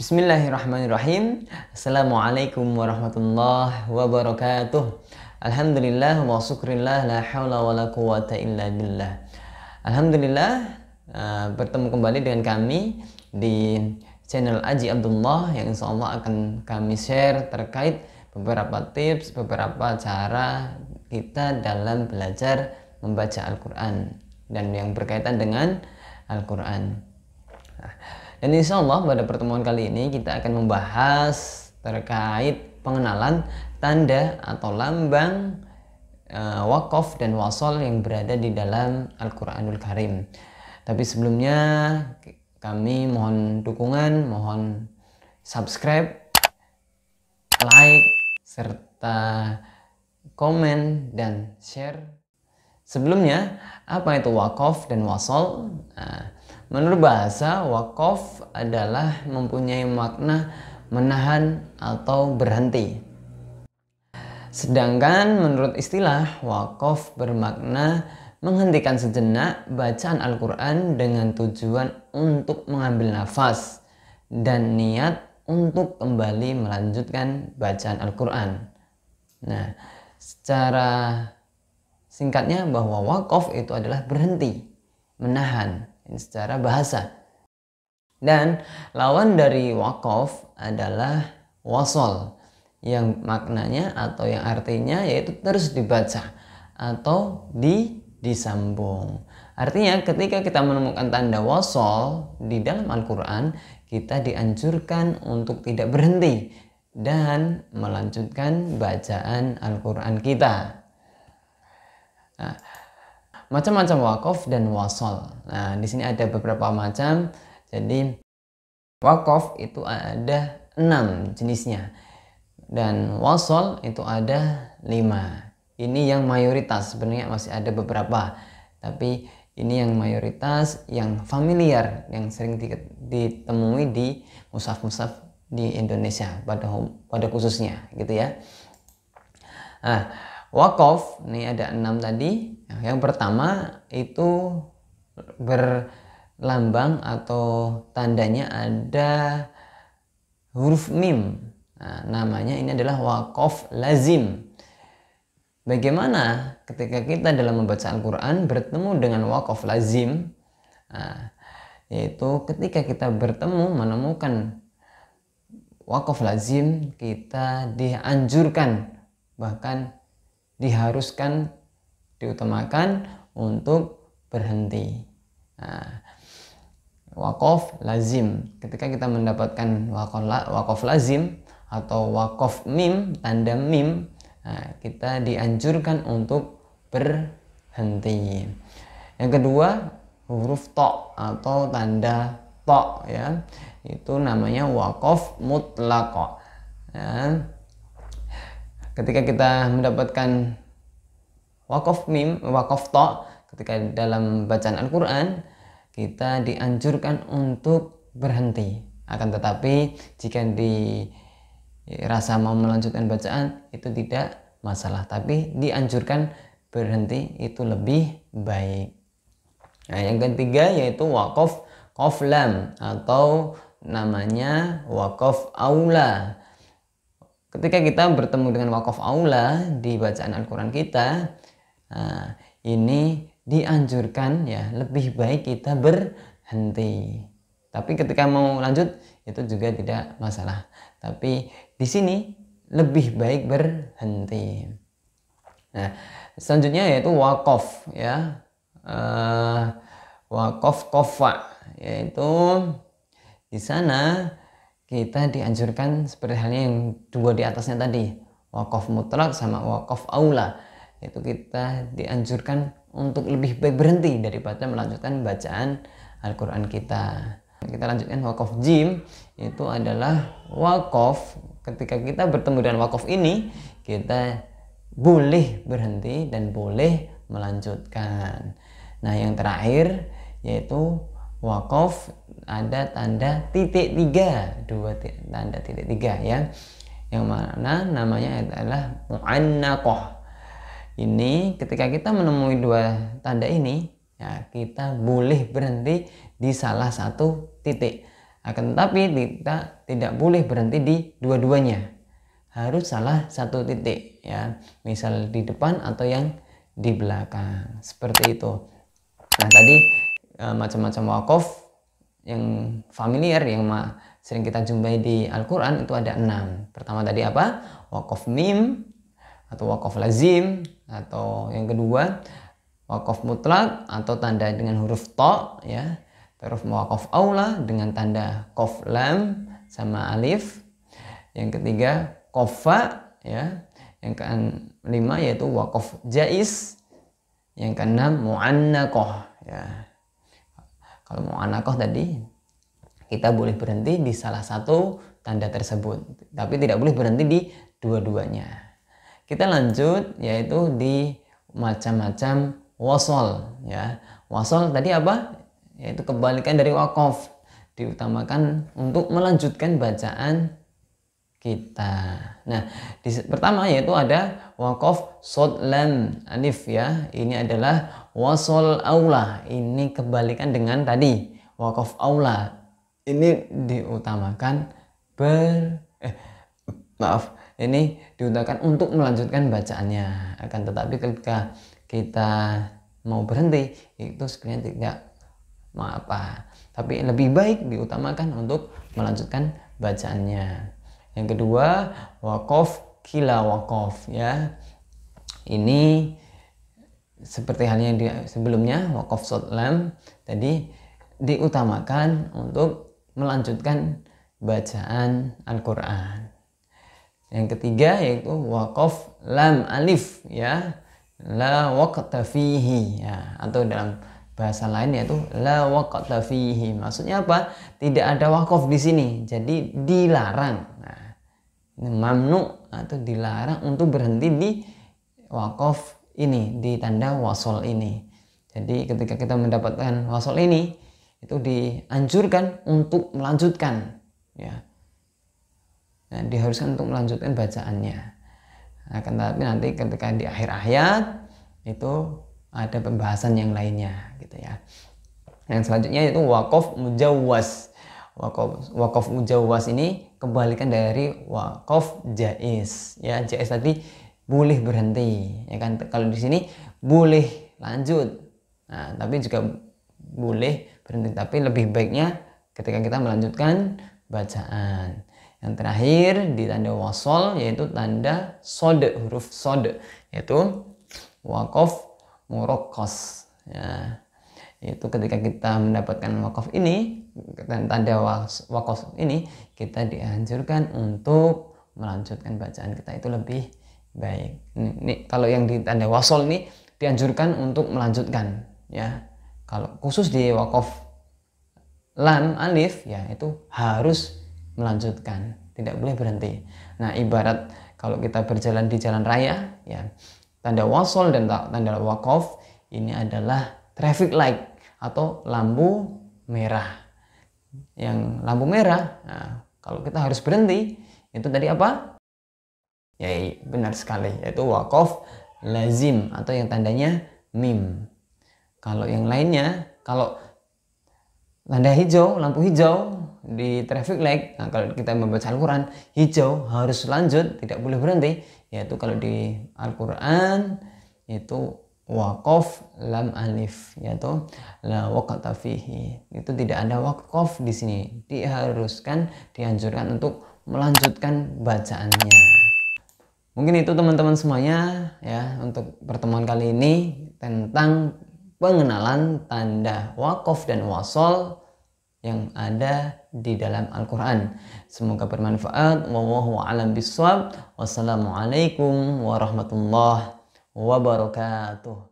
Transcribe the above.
Bismillahirrahmanirrahim. Assalamualaikum warahmatullahi wabarakatuh. Alhamdulillah wa syukrillah, la haula wa la quwata illa billah. Alhamdulillah, bertemu kembali dengan kami di channel Aji Abdullah yang insyaallah akan kami share terkait beberapa tips, beberapa cara kita dalam belajar membaca Al-Quran dan yang berkaitan dengan Al-Quran. Dan insya Allah pada pertemuan kali ini kita akan membahas terkait pengenalan tanda atau lambang wakaf dan wasol yang berada di dalam Al-Quranul Karim. Tapi sebelumnya kami mohon dukungan, mohon subscribe, like, serta komen dan share. Sebelumnya, apa itu wakaf dan wasol? Menurut bahasa, wakaf adalah mempunyai makna menahan atau berhenti. Sedangkan menurut istilah, wakaf bermakna menghentikan sejenak bacaan Al-Quran dengan tujuan untuk mengambil nafas dan niat untuk kembali melanjutkan bacaan Al-Quran. Nah, secara singkatnya bahwa wakaf itu adalah berhenti, menahan, ini secara bahasa. Dan lawan dari wakaf adalah wasol, yang maknanya atau yang artinya yaitu terus dibaca atau disambung. Artinya ketika kita menemukan tanda wasol di dalam Al-Quran, kita dianjurkan untuk tidak berhenti dan melanjutkan bacaan Al-Quran kita. Nah, macam-macam wakaf dan wasol. Nah, di sini ada beberapa macam. Jadi wakaf itu ada 6 jenisnya dan wasol itu ada 5. Ini yang mayoritas, sebenarnya masih ada beberapa, tapi ini yang mayoritas, yang familiar, yang sering ditemui di mushaf-mushaf di Indonesia pada khususnya gitu ya. Nah, wakaf ini ada 6 tadi. Yang pertama itu berlambang atau tandanya ada huruf mim. Nah, namanya ini adalah wakaf lazim. Bagaimana ketika kita dalam membaca Al-Quran bertemu dengan wakaf lazim? Nah, yaitu ketika kita menemukan wakaf lazim, kita dianjurkan, bahkan diharuskan, diutamakan untuk berhenti. Nah, wakaf lazim, ketika kita mendapatkan wakaf lazim atau wakaf mim, tanda mim, nah, kita dianjurkan untuk berhenti. Yang kedua, huruf to atau tanda to ya, itu namanya wakaf mutlaq ya. Ketika kita mendapatkan wakaf mim, wakaf to ketika dalam bacaan Al-Quran, kita dianjurkan untuk berhenti. Akan tetapi jika dirasa mau melanjutkan bacaan itu tidak masalah, tapi dianjurkan berhenti itu lebih baik. Nah, yang ketiga yaitu wakaf qaflam atau namanya wakaf aula. Ketika kita bertemu dengan wakaf aula di bacaan Al-Quran kita, nah, ini dianjurkan ya lebih baik kita berhenti. Tapi ketika mau lanjut itu juga tidak masalah. Tapi di sini lebih baik berhenti. Nah, selanjutnya yaitu wakaf ya, wakaf kofa, yaitu di sana kita dianjurkan seperti halnya yang dua di atasnya tadi, wakaf mutlak sama wakaf aula, itu kita dianjurkan untuk lebih baik berhenti daripada melanjutkan bacaan Al-Quran kita. Kita lanjutkan wakaf jim, itu adalah wakaf ketika kita bertemu dengan wakaf ini, kita boleh berhenti dan boleh melanjutkan. Nah, yang terakhir yaitu wakaf ada tanda titik 3, tanda titik 3 ya, yang mana namanya adalah mu'annaqah. Ini ketika kita menemui dua tanda ini ya, kita boleh berhenti di salah satu titik. Akan tetapi kita tidak boleh berhenti di dua-duanya, harus salah satu titik ya, misal di depan atau yang di belakang, seperti itu. Nah tadi macam-macam wakaf yang familiar yang sering kita jumpai di Al-Quran itu ada 6. Pertama tadi apa? Wakaf mim atau wakaf lazim, atau yang kedua wakaf mutlak atau tanda dengan huruf to ya. Terus wakaf aula dengan tanda qaf lam sama alif. Yang ketiga kofa ya. Yang kelima yaitu wakaf jaiz. Yang keenam mu'annaqah ya. Kalau mu'annaqah tadi kita boleh berhenti di salah satu tanda tersebut, tapi tidak boleh berhenti di dua-duanya. Kita lanjut yaitu di macam-macam wasol ya. Wasol tadi apa? Yaitu kebalikan dari wakaf, diutamakan untuk melanjutkan bacaan kita. Nah, pertama yaitu ada wakaf sod lam alif ya. Ini adalah wasol aula. Ini kebalikan dengan tadi wakaf aula. Ini diutamakan ini diutamakan untuk melanjutkan bacaannya. Akan tetapi ketika kita mau berhenti itu sebenarnya tidak tapi lebih baik diutamakan untuk melanjutkan bacaannya. Yang kedua wakaf kila wakaf ya. Ini seperti halnya di sebelumnya wakaf sod lam tadi diutamakan untuk melanjutkan bacaan Al-Quran. Yang ketiga yaitu wakaf lam alif ya, la waqta fihi ya, atau dalam bahasa lain yaitu la waqta fihi. Maksudnya apa? Tidak ada wakaf di sini, jadi dilarang. Nah, mamnu atau dilarang untuk berhenti di wakaf ini, di tanda wasol ini. Jadi ketika kita mendapatkan wasol ini, itu dianjurkan untuk melanjutkan ya. Nah, diharuskan untuk melanjutkan bacaannya. Akan tetapi nanti ketika di akhir ayat itu ada pembahasan yang lainnya gitu ya. Yang selanjutnya itu wakaf mujawwas. Wakaf mujawwas ini kebalikan dari wakaf jaiz ya. Jaiz tadi boleh berhenti ya kan, kalau di sini boleh lanjut. Nah, tapi juga boleh berhenti, tapi lebih baiknya ketika kita melanjutkan bacaan. Yang terakhir di tanda wasol yaitu tanda sod, huruf sod, yaitu wakaf muraqqas ya. Itu ketika kita mendapatkan wakaf ini dan tanda wakaf ini, kita dianjurkan untuk melanjutkan bacaan kita itu lebih baik. Ini kalau yang di tanda wasol ini dianjurkan untuk melanjutkan ya. Kalau khusus di wakaf lam alif ya itu harus melanjutkan, tidak boleh berhenti. Nah, ibarat kalau kita berjalan di jalan raya ya, tanda wasol dan tanda wakaf ini adalah traffic light atau lampu merah. Yang lampu merah, nah, kalau kita harus berhenti itu tadi apa? Ya benar sekali, yaitu wakaf lazim atau yang tandanya mim. Kalau yang lainnya, kalau tanda hijau, lampu hijau di traffic light, nah kalau kita membaca Al-Quran hijau harus lanjut, tidak boleh berhenti. Yaitu kalau di Al-Quran itu wakaf lam alif, yaitu la waqta fihi. Itu tidak ada wakaf di sini, diharuskan, dianjurkan untuk melanjutkan bacaannya. Mungkin itu teman-teman semuanya ya untuk pertemuan kali ini tentang pengenalan tanda wakaf dan wasol yang ada di dalam Al-Quran. Semoga bermanfaat. Wallahu a'lam bishawab. Wassalamualaikum warahmatullahi wabarakatuh.